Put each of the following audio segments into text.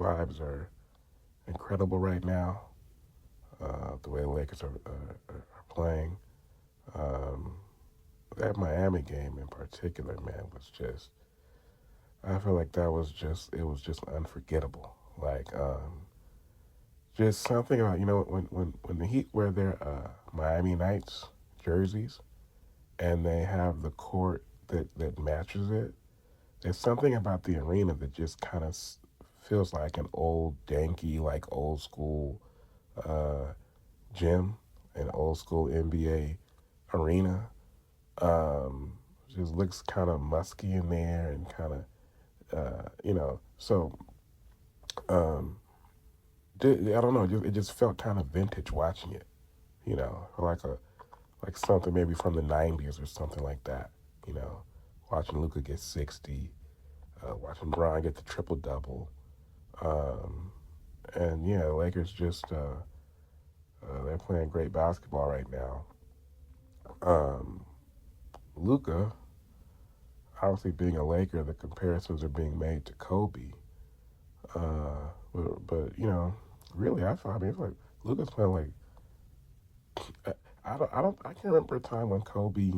vibes are incredible right now. The way the Lakers are playing. Um, that Miami game in particular, man, was just. I feel like it was just unforgettable. Like, just something about when the Heat wear their Miami Nights jerseys and they have the court that matches it. There's something about the arena that just kind of feels like an old danky, like old school uh, gym, an old school NBA arena. Um, just looks kind of musky in there and kind of So um, I don't know. It just felt kind of vintage watching it. Like something maybe from the '90s or something like that. You know, watching Luka get 60, watching Bron get the triple double, um, and yeah, Lakers just they're playing great basketball right now. Um, Luka, obviously being a Laker, the comparisons are being made to Kobe. But really, I feel like Luka's playing like I can't remember a time when Kobe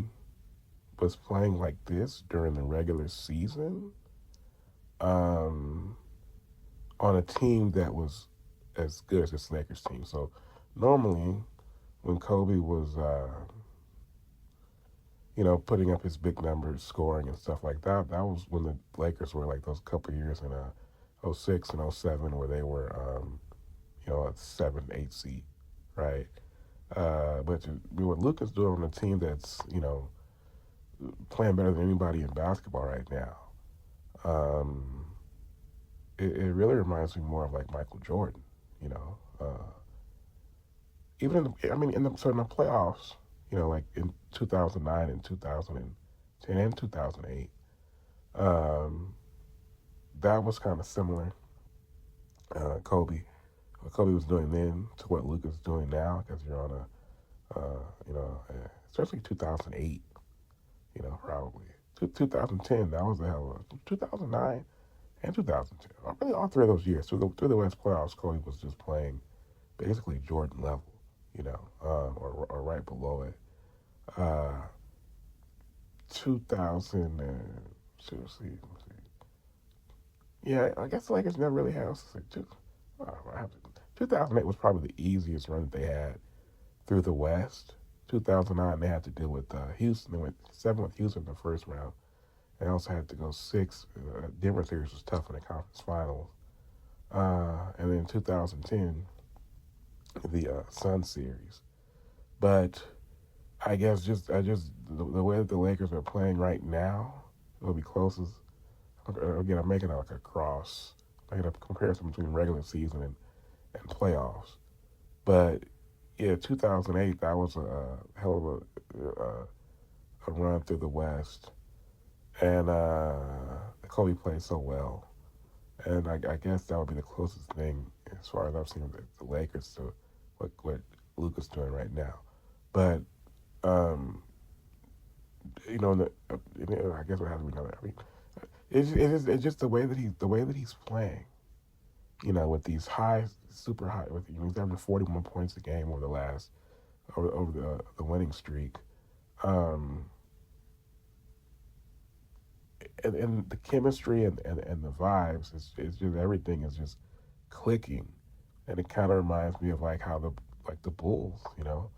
was playing like this during the regular season. Um, on a team that was as good as this Lakers team. So normally, when Kobe was, putting up his big numbers, scoring and stuff like that, that was when the Lakers were like those couple of years in '06 and '07 where they were, a 7, 8 seed, right? What Luka's doing on a team that's, playing better than anybody in basketball right now, um, it really reminds me more of like Michael Jordan, you know. Even in in the playoffs, like in 2009 and 2010 and 2008, um, that was kind of similar. What Kobe was doing then to what Luka's doing now, because you're on especially 2008, probably. 2010, that was a hell of 2009 and 2010. Really, all three of those years, through the West playoffs, Kobe was just playing basically Jordan level, or right below it. Uh, 2000 and seriously, yeah, I guess the Lakers never really had. I have to, 2008 was probably the easiest run that they had through the West. 2009 they had to deal with Houston. They went 7 with Houston in the first round. They also had to go 6. Denver series was tough in the conference finals. And then 2010 the Sun series. But I guess the way that the Lakers are playing right now, it'll be closest. Again, I'm making like a cross, making a comparison between regular season and playoffs. But yeah, 2008, that was a hell of a run through the West, and Kobe played so well, and I guess that would be the closest thing as far as I've seen the Lakers to what Luka's doing right now. But um, I guess what has to be done. I mean, it's just the way that he's playing. With these high, super high, he's having 41 points a game over the winning streak. Um, and the chemistry and the vibes is just everything is just clicking, and it kind of reminds me of like how the Bulls, where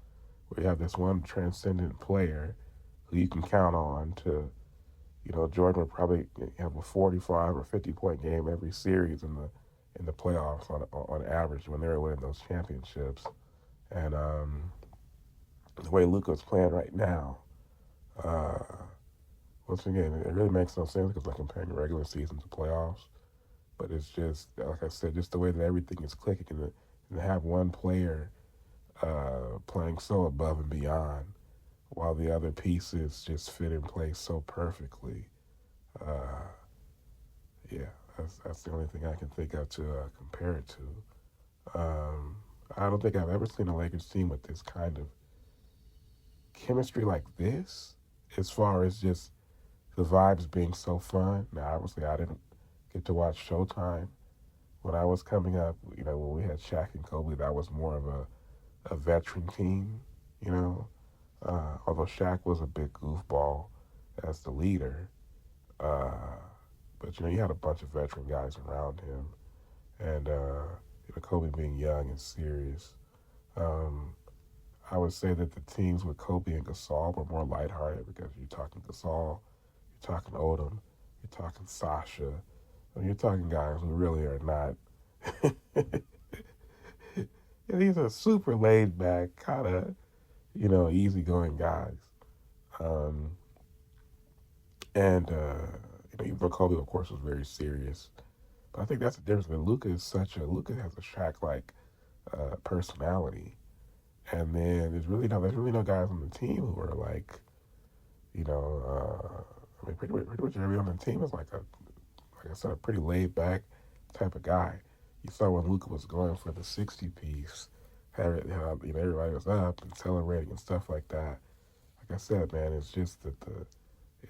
you have this one transcendent player who you can count on to, Jordan would probably have a 45 or 50 point game every series in the playoffs on average when they were winning those championships, and the way Luka's playing right now. Uh, Once again, it really makes no sense because I'm comparing regular season to playoffs. But it's just, like I said, just the way that everything is clicking and to have one player playing so above and beyond while the other pieces just fit in place so perfectly. Uh, yeah, that's the only thing I can think of to compare it to. I don't think I've ever seen a Lakers team with this kind of chemistry like this, as far as just the vibes being so fun. Now, obviously, I didn't get to watch Showtime when I was coming up, when we had Shaq and Kobe, that was more of a veteran team, you know. Although Shaq was a big goofball as the leader, uh, but you had a bunch of veteran guys around him, and Kobe being young and serious. Um, I would say that the teams with Kobe and Gasol were more lighthearted because you're talking Gasol, you're talking Odom, you're talking Sasha, you're talking guys who really are not. These are super laid back, kind of easygoing guys. Um, and even though Kobe, of course, was very serious, but I think that's the difference. Luka has a Shaq like personality, and then there's really no guys on the team who are like pretty much everyone on the team is like I said, a pretty laid back type of guy. You saw when Luka was going for the 60 piece, everybody was up and celebrating and stuff like that. Like I said, man, it's just that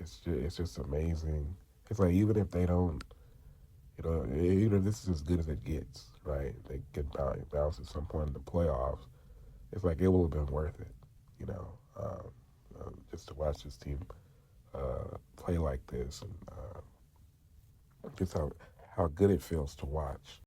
it's just amazing. It's like even if they don't, even if this is as good as it gets, right? They get bounced at some point in the playoffs. It's like it will have been worth it, you know, just to watch this team play like this and just how good it feels to watch.